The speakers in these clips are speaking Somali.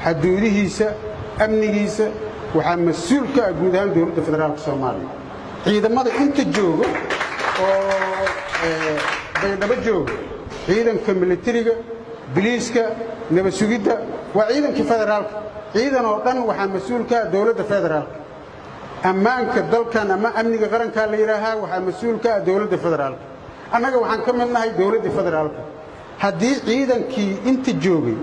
حدوديهيسا أمنيهيسا waxaa mas'uul ka ah guud ahaan dawladda federaalka Soomaaliya ciidamada inta jooga oo baydhabo jooga ciidanka militariga biliiska nabad sugidda waa ciidanka federaalka ciidan oo dhan waxaa mas'uul ka ah dawladda federaalka ammaanka dalkan ama amniga qaranka la yiraahdo waxaa mas'uul ka ah dawladda federaalka annaga waxaan ka midnahay dawladda federaalka haddii ciidankii inta joogay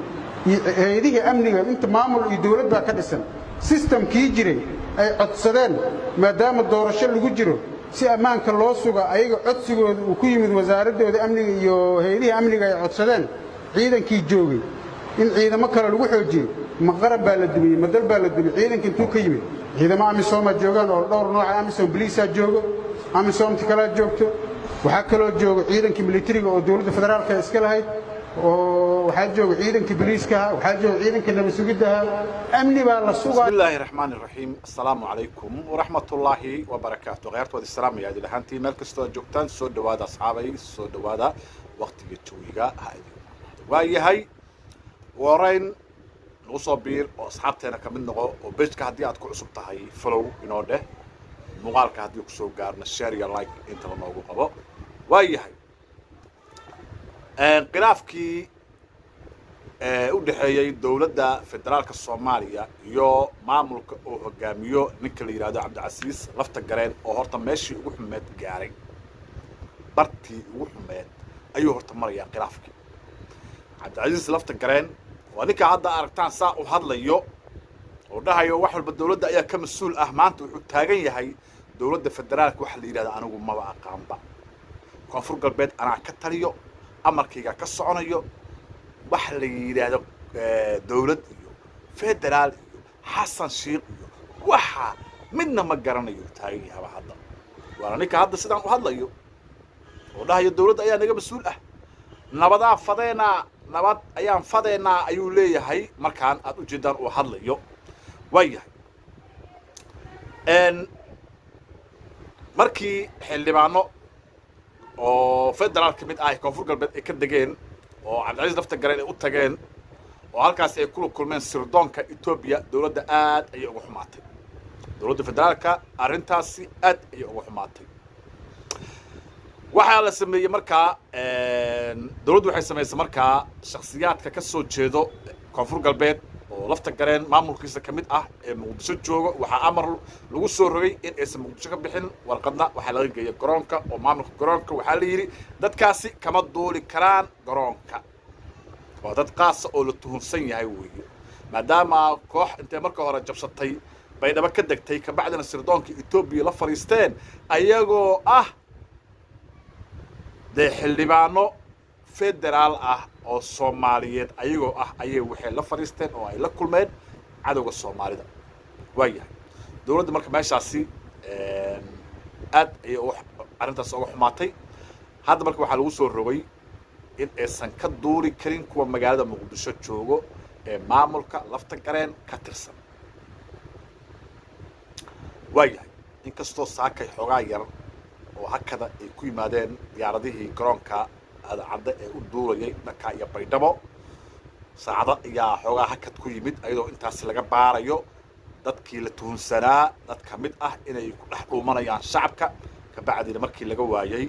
hay'adaha amniga inta maamul iyo dawlad baa ka dhisan system kii jiray ay codsadeen maadaama doorasho lagu jiro si ammaanka loo sugo ayaga codsigooda uu ku yimid wasaaradooda amniga iyo hay'adaha amniga ay codsadeen ciidankii joogay in ciidamo kale lagu xoojiyo ma qaran baa la dumiyay madal baa la dumiyay ciidanka intuu ka yimid ciidamo amisom joogan oo dhowr nooc amisom police joogo amisom kala joogto waxa kale oo joogo ciidanka militariga oo dawladda federaalka iska lahayd waxaa jooga ciidanka biliiska waxaa jooga ciidanka nabad sugidda amni baa la sugaa bismillahir rahmanir rahim assalaamu alaykum wa rahmatullahi wa barakatuh qeyrtood islaam ya dilahantii meel kasta joogtaan soo dhawaada asxaabay soo dhawaada waqtiga joogiga waayahay wareyn noo soo biir oo asxaabteena ka mid noqo oo page-ka hadii aad ku cusub tahay follow inoo dheh muuqaalka hadii ku soo gaarna share iyo like inta la noogu qabo waayahay khilaafkii u dhaxeeyay dawladda federaalka Soomaaliya iyo maamulka oo hogaamiyo ninka la yiraahdo Cabdicasiis lafta gareen oo horta meeshii ugu xumeed gaaray bartii ugu xumeed ayuu horta maraya khilaafkii Cabdicasiis lafta gareen waa ninka hadda aragtaan saa u hadlayo oo dhahayo wax walba dawladda ayaa ka mas'uul ah maanta wuxuu taagan yahay dawladda federaalka waxa la yiraahdo anigu ma aqaanba koonfur galbeed anaa ka taliyo amarkayga ka soconayo wax la yiraahdo dawlad iyo federaal iyo xasan sheekh iyo waxa midna ma garanayo taagan yahay hadda waa ninka hadda sidaan u hadlayo oo dhahayo dawladda ayaa naga mas'uul ah nabada fadeena nabad ayaan fadeena ayuu leeyahay markaan aad u jeedaan oo hadlayo waayahay markii xildhibaano oo federaal ka mid ah koonfur galbeed ay ka degeen oo Cabdicasiis lafta gareen ay u tageen oo halkaas ay ku kulmeen sirdoonka Itoobiya dawladda aad ay ugu xumaatay dawladda federaalka arintaasi aad ay ugu xumaatay waxa la sameeyay markaa dawladdu waxay sameysay markaa shakhsiyaadka ka soo jeedo koonfur galbeed oo lafta gareen maamulkiisa ka mid ah ee Muqdisho jooga waxa amar lagu soo rogay in aysan Muqdisho ka bixin warqadna waxa laga geeyay garoonka oo maamulka garoonka waxa la yiri dadkaasi kama dooli karaan garoonka waa dad qaas oo la tuhunsan yahay weeyo maadaama koox intee marka hore jabsatay baydhabo ka degtay ka bacdina sirdoonka Itoobiya la fariisteen ayagoo ah xildhibaano federaal ah oo Soomaaliyeed ayagoo ah ayay waxay la fariisteen oo ay la kulmeen cadawga Soomaalida waayahay dawladda marka meeshaasi aad ay arintaas uga xumaatay hadda marka waxa lagu soo rogay in aysan ka duuri karin kuwa magaalada Muqdisho joogo ee maamulka lafta gareen ka tirsan waayahay inkastoo saakay xogaa yar oo hakada ay ku yimaadeen diyaaradihii garoonka cadda ee u duulayay dhanka iyo baydhabo saacada ayaa xoogaa hakad ku yimid ayadoo intaas laga baarayo dadkii la tuhunsanaa dad ka mid ah inay ku dhex dhuumanayaan shacabka ka bacdina markii laga waayay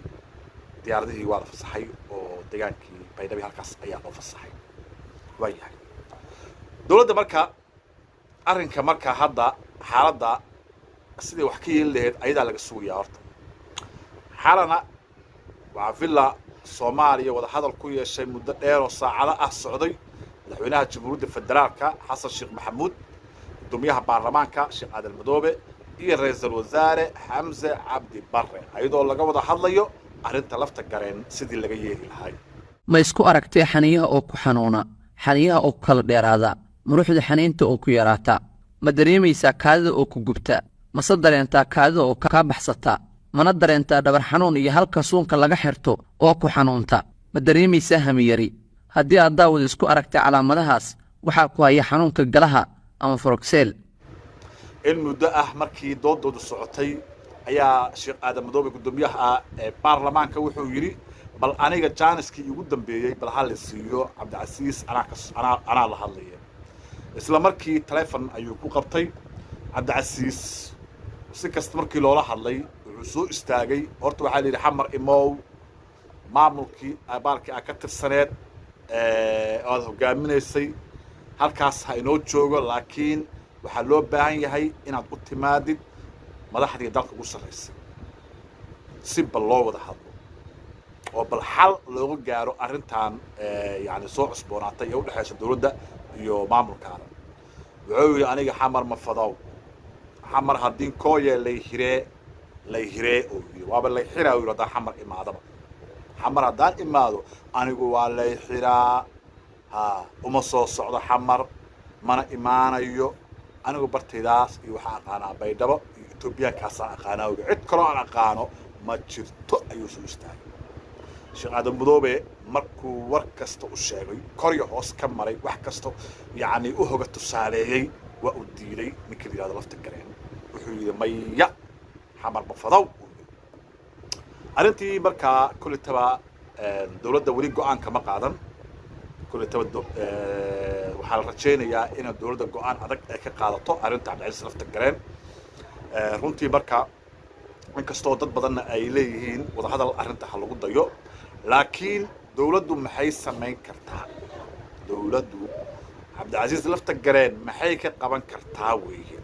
diyaaradihii waa la fasaxay oo degaankii baydhabo halkaas ayaa loo fasaxay waayahay dawladda marka arrinka marka hadda xaaladda sidii wax ka yeeli lahayd ayadaa laga sugayaa horta xalana waa villa Soomaaliya wada hadal ku yeeshay muddo dheer oo saacado ah socday madaxweynaha jamhuuriyadda federaalka Xasan Sheekh Maxamuud gudoomiyaha baarlamaanka Sheekh Aadan Madoobe iyo ra'iisul wasaare Xamse Cabdi Barre ayadoo laga wada hadlayo arinta lafta gareen sidii laga yeeli lahaa ma isku aragtay xaniyaha oo ku xanuuna xaniyaha oo kala dheeraada muruuxda xaniinta oo ku yaraata ma dareemaysaa kaadida oo ku gubta ma sadareentaa kaadida oo ka baxsata mana dareentaa dhabar xanuun iyo halka suunka laga xirto oo ku xanuunta ma dareemaysaa hamiyari haddii aad daawad isku aragtay calaamadahaas waxaa ku haya xanuunka galaha ama foroxel in muddo ah markii doodoodu socotay ayaa Sheekh Aadan Madoobe gudoomiyaha baarlamaanka wuxuu yiri bal aniga jaaniskii ugu dambeeyay bal hal siiyo Cabdicasiis anaa la hadlayay isla markii taleefon ayuu ku qabtay cabdicasiis si kasta markii loola hadlay wuxuu soo istaagay horta waxaa la yidhi xamar imow maamulkii abaalkii aa ka tirsaneed oad hogaaminaysay halkaas ha inoo joogo laakiin waxaa loo baahan yahay inaad u timaadid madaxdii dalka ugu sarraysay si bal loo wada hadlo oo bal xal looga gaaro arrintan yani soo cusboonaatay ee u dhexaysa dowladda iyo maamulkaada wuxuu yidhi aniga xamar ma fadow xamar haddii kooye layhiree oo yidhi waaba layxiraa yidhi haddaan xamar imaadaba xamar haddaan imaado anigu waa layxiraa ha uma soo socdo xamar mana imaanayo anigu bartaydaas iyo waxaa aqaanaa baydhabo iyo etoobiyaankaasaan aqaanaa oga cid kaloo aan aqaano ma jirto ayuu soo istaagay sheekh aadan mudoobe markuu war kasta u sheegay koryo hoos ka maray wax kasta yacni u hoga tusaaleeyey waa uu diiday ninka la yidhahdo lafta gareen wuxuu yidhi maya xamar mafadow arrintii markaa kolletaba dowladda weli go-aan kama qaadan kolletaba waxaa la rajaynayaa inay dowladda go-aan adag ay ka qaadato arrinta cabdicasiis lafta gareen runtii marka inkastoo dad badanna ay leeyihiin wadahadal arrinta ha lagu dayo laakiin dowladdu maxay samayn kartaa dowladdu cabdicasiis lafta gareen maxay ka qaban kartaa weeye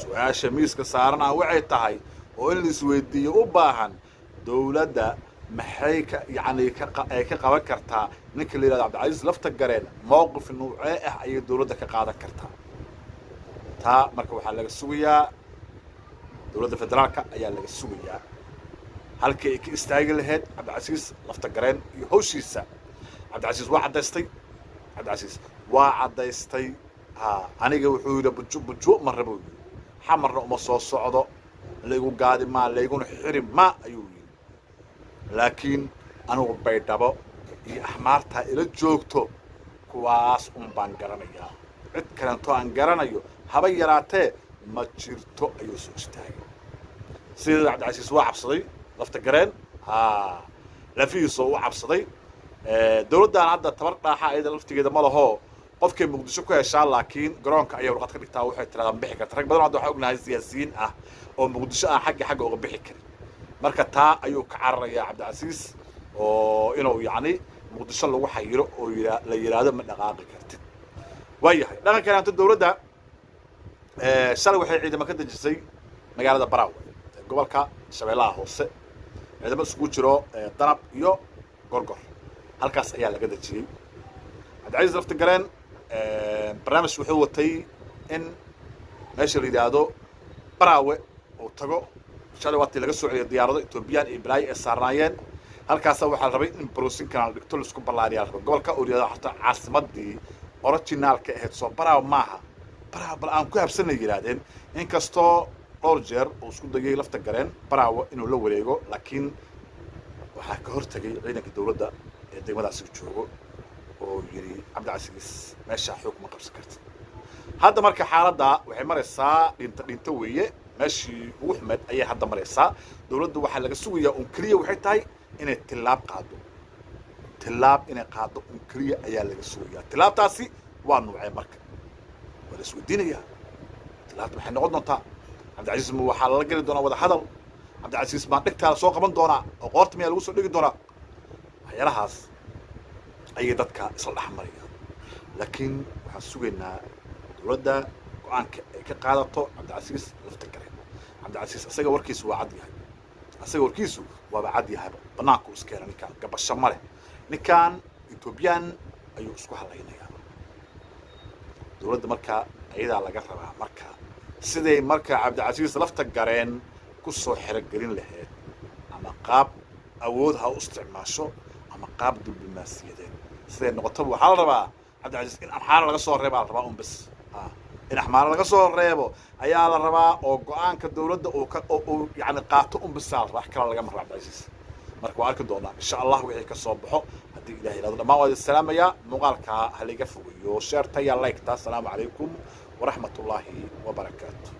su-aasha miiska saarana waxay tahay oo in la isweydiiyo u baahan dowladda maxay ka yacni ay ka qaban kartaa ninka la yidhahdo cabdicasiis lafta gareen mowqif nuucee ah ayay dowladda ka qaadan kartaa taa marka waxaa laga sugayaa dowladda federaalka ayaa laga sugayaa halkii ay ka istaagi lahayd cabdicasiis lafta gareen iyo hawshiisa cabdicasiis waa caddaystay cabdicasiis waa caddaystay ha aniga wuxuu yidhi bujo ma rabo yidhi xamarna uma soo socdo laygu gaadi maa layguna xiri ma ayuu yidhi laakiin anigu baydhabo iyo axmaartaa ila joogto kuwaas un baan garanayaa cid kalentoo aan garanayo haba yaraatee ma jirto ayuu soo istaagay sida cabdicasiis waa cabsaday lafta gareen ha lafihiisa u cabsaday dowladdan hadda tabar dhaaxa ayada laftigeeda ma laho qofkay muqdisho ku heshaa laakiin garoonka ayay warqad ka dhigtaa waxay tirahdaan bixi karta rag badan hadda waxaa ognahay siyaasiyiin ah oo muqdisho aan xagga uga bixi karin marka taa ayuu ka cararayaa cabdicasiis oo inuu yacni muqdisho lagu xayiro oo la yidhaahdo ma dhaqaaqi kartid waayahay dhaqankan hanta dowladda shalay waxay ciidamo ka dejisay magaalada baraawe gobolka shabeellaha hoose ciidamo isugu jiro danab iyo gorgor halkaas ayaa laga dejiyey cabdicasiis lafta gareen barnaamij wuxuu watay in meesha la yidhaahdo baraawe uu tago shalay waatii laga soo celiyay diyaarado etoobiyaan iyo balaayo ay saarnaayeen halkaasa waxaa la rabay in broosinkan la dhigto laisku ballaariyaa la rabo gobolka oo yidhahdo xataa caasimadii originaalka ahayd soo baraawe maaha baraawe bal aan ku habsanay yidhaahdeen inkastoo dhowr jeer uu isku dayay lafta gareen baraawe inuu la wareego laakiin waxaa ka hortegay ciidanka dowladda ee degmadaasi joogo oo yidhi cabdicasiis meeshaa xoog ma qabsan karti hadda marka xaaladda waxay maraysaa dhinto weeye meeshii ugu xumeed ayay hadda maraysaa dowladdu waxaa laga sugayaa un keliya waxay tahay inay tillaab qaado inay qaado un keliya ayaa laga sugayaa tillaabtaasi waa nuucee marka waa la isweydiinayaa tillaabta maxay noqon doontaa cabdicasiis ma waxaa lala geli doonaa wada hadal cabdicasiis maan dhegtaa la soo qaban doonaa oo qoorta miyaa lagu soo dhigi doonaa waxyaalahaas ayay dadka isla dhex marayaan laakiin waxaan sugaynaa dowladda go-aanka ay ka qaadato cabdicasiis lafta gareen cabdicasiis asaga warkiisu waa cad yahay asaga warkiisu waaba cad yahayba banaanku iskeena ninkaan gabasho ma leh ninkaan etoobiyaan ayuu isku halaynayaa dowladda marka ayadaa laga rabaa marka siday marka cabdicasiis lafta gareen ku soo xerogelin lahayd ama qaab awood ha u isticmaasho ama qaab diblomaasiyadeed siday noqotaba waxaa la rabaa cabdicasiis in axmaara laga soo reebaa la rabaa un bas in axmaara laga soo reebo ayaa la rabaa oo go-aanka dowladda uu yani qaato un basaa la rabaa wax kala lagama rabo cabdicasiis marka waa arki doonaa insha allah wixii ka soo baxo haddii ilaah yidhahdo dhammaan waa idin salaamayaa muuqaalkaa ha laga fogeeyo sheertaya like-ta asalaamu calaykum waraxmat ullaahi wabarakaatu